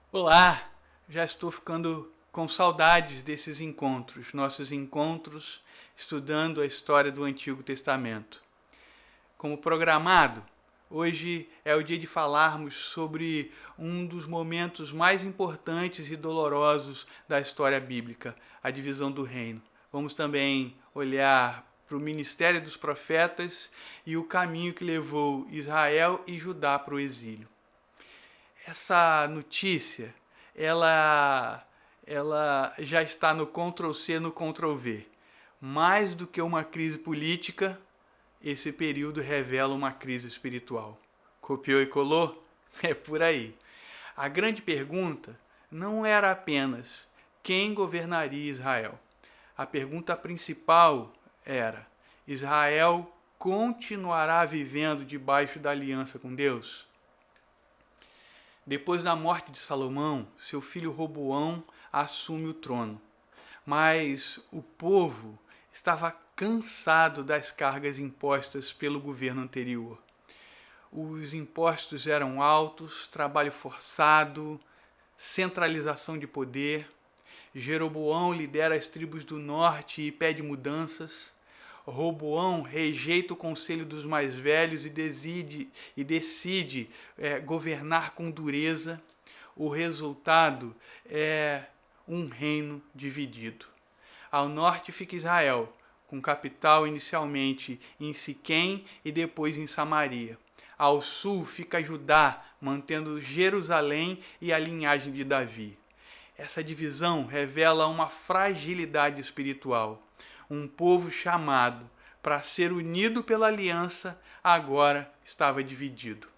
Olá, já estou ficando com saudades desses encontros, nossos encontros estudando a história do Antigo Testamento. Como programado, hoje é o dia de falarmos sobre um dos momentos mais importantes e dolorosos da história bíblica, a divisão do reino. Vamos também olhar para o ministério dos profetas e o caminho que levou Israel e Judá para o exílio. Essa notícia, ela já está no Ctrl+C, no Ctrl+V. Mais do que uma crise política, esse período revela uma crise espiritual. Copiou e colou? É por aí. A grande pergunta não era apenas quem governaria Israel. A pergunta principal era: Israel continuará vivendo debaixo da aliança com Deus? Depois da morte de Salomão, seu filho Roboão assume o trono. Mas o povo estava cansado das cargas impostas pelo governo anterior. Os impostos eram altos, trabalho forçado, centralização de poder. Jeroboão lidera as tribos do norte e pede mudanças. Roboão rejeita o conselho dos mais velhos e decide governar com dureza. O resultado é um reino dividido. Ao norte fica Israel, com capital inicialmente em Siquém e depois em Samaria. Ao sul fica Judá, mantendo Jerusalém e a linhagem de Davi. Essa divisão revela uma fragilidade espiritual. Um povo chamado para ser unido pela aliança agora estava dividido.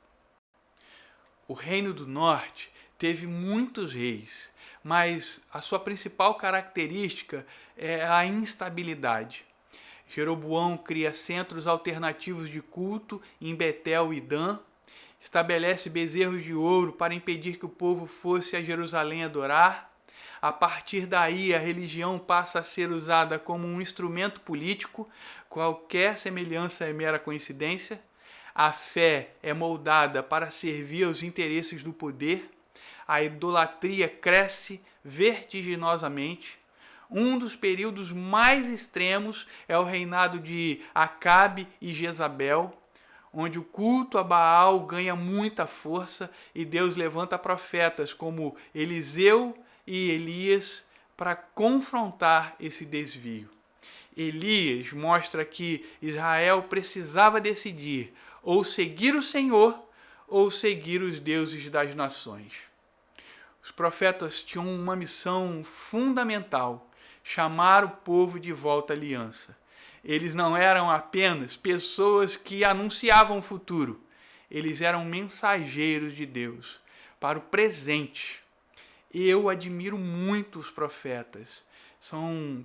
O Reino do Norte teve muitos reis, mas a sua principal característica é a instabilidade. Jeroboão cria centros alternativos de culto em Betel e Dan, estabelece bezerros de ouro para impedir que o povo fosse a Jerusalém adorar. A partir daí, a religião passa a ser usada como um instrumento político, qualquer semelhança é mera coincidência. A fé é moldada para servir aos interesses do poder. A idolatria cresce vertiginosamente. Um dos períodos mais extremos é o reinado de Acabe e Jezabel, onde o culto a Baal ganha muita força e Deus levanta profetas como Eliseu e Elias para confrontar esse desvio. Elias mostra que Israel precisava decidir ou seguir o Senhor ou seguir os deuses das nações. Os profetas tinham uma missão fundamental: chamar o povo de volta à aliança. Eles não eram apenas pessoas que anunciavam o futuro, eles eram mensageiros de Deus para o presente. Eu admiro muito os profetas, são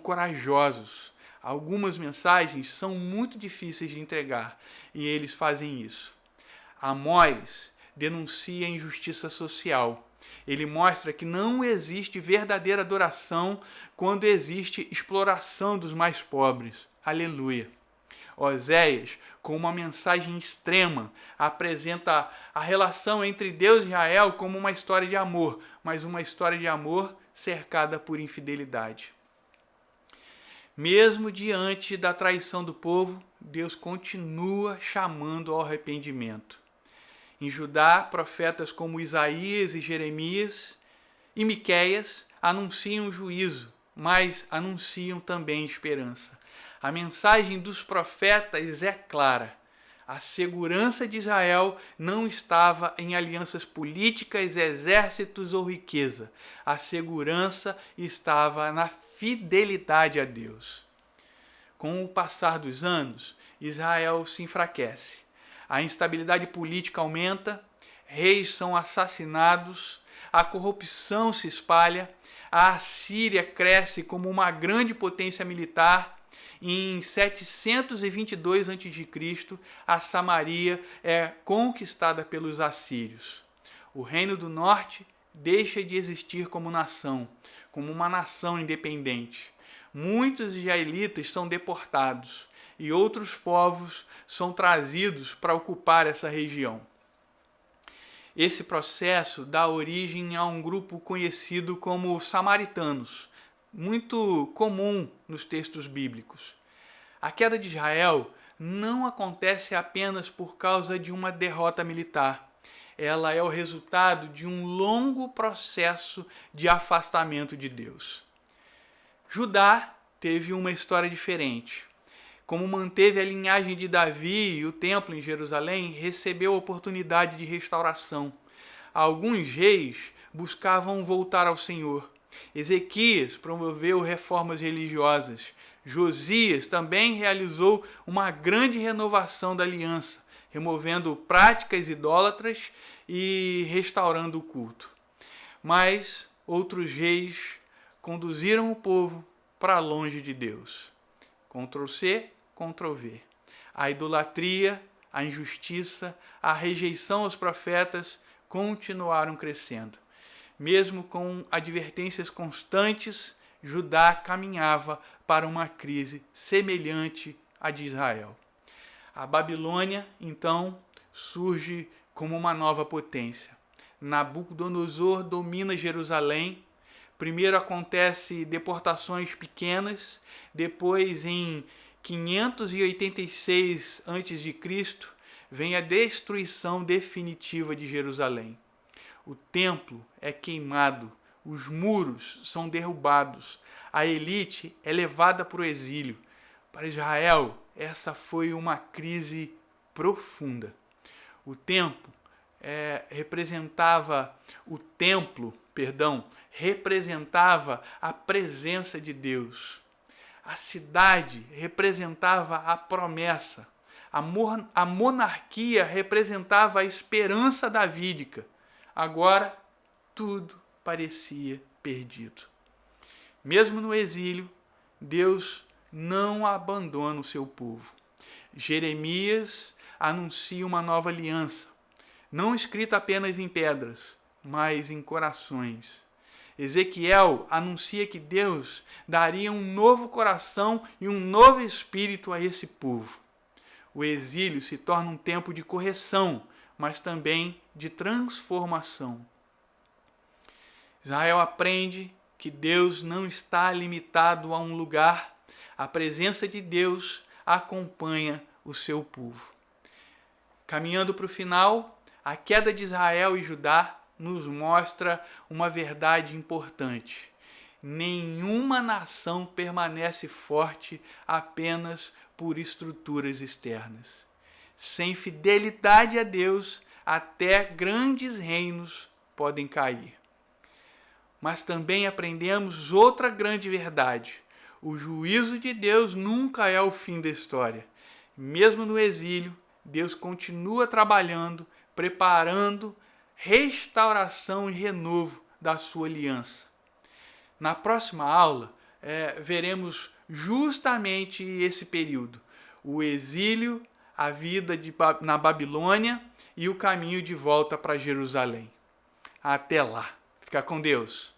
corajosos. Algumas mensagens são muito difíceis de entregar e eles fazem isso. Amós denuncia a injustiça social. Ele mostra que não existe verdadeira adoração quando existe exploração dos mais pobres. Aleluia. Oséias, com uma mensagem extrema, apresenta a relação entre Deus e Israel como uma história de amor, mas uma história de amor cercada por infidelidade. Mesmo diante da traição do povo, Deus continua chamando ao arrependimento. Em Judá, profetas como Isaías e Jeremias e Miqueias anunciam juízo, mas anunciam também esperança. A mensagem dos profetas é clara. A segurança de Israel não estava em alianças políticas, exércitos ou riqueza. A segurança estava na fidelidade a Deus. Com o passar dos anos, Israel se enfraquece. A instabilidade política aumenta, reis são assassinados, a corrupção se espalha, a Assíria cresce como uma grande potência militar. Em 722 a.C., a Samaria é conquistada pelos assírios. O Reino do Norte deixa de existir como nação, como uma nação independente. Muitos israelitas são deportados e outros povos são trazidos para ocupar essa região. Esse processo dá origem a um grupo conhecido como samaritanos, muito comum nos textos bíblicos. A queda de Israel não acontece apenas por causa de uma derrota militar. Ela é o resultado de um longo processo de afastamento de Deus. Judá teve uma história diferente. Como manteve a linhagem de Davi e o templo em Jerusalém, recebeu a oportunidade de restauração. Alguns reis buscavam voltar ao Senhor. Ezequias promoveu reformas religiosas. Josias também realizou uma grande renovação da aliança, removendo práticas idólatras e restaurando o culto. Mas outros reis conduziram o povo para longe de Deus. Ctrl+C, Ctrl+V. A idolatria, a injustiça, a rejeição aos profetas continuaram crescendo. Mesmo com advertências constantes, Judá caminhava para uma crise semelhante à de Israel. A Babilônia, então, surge como uma nova potência. Nabucodonosor domina Jerusalém. Primeiro acontece deportações pequenas, depois em 586 a.C., vem a destruição definitiva de Jerusalém. O templo é queimado, os muros são derrubados, a elite é levada para o exílio. Para Israel, essa foi uma crise profunda. O templo representava a presença de Deus. A cidade representava a promessa. A monarquia representava a esperança davídica. Agora, tudo parecia perdido. Mesmo no exílio, Deus não abandona o seu povo. Jeremias anuncia uma nova aliança, não escrita apenas em pedras, mas em corações. Ezequiel anuncia que Deus daria um novo coração e um novo espírito a esse povo. O exílio se torna um tempo de correção, mas também de transformação. Israel aprende que Deus não está limitado a um lugar. A presença de Deus acompanha o seu povo. Caminhando para o final, a queda de Israel e Judá nos mostra uma verdade importante. Nenhuma nação permanece forte apenas por estruturas externas. Sem fidelidade a Deus, até grandes reinos podem cair. Mas também aprendemos outra grande verdade. O juízo de Deus nunca é o fim da história. Mesmo no exílio, Deus continua trabalhando, preparando restauração e renovo da sua aliança. Na próxima aula, veremos justamente esse período. O exílio, a vida na Babilônia e o caminho de volta para Jerusalém. Até lá. Fica com Deus.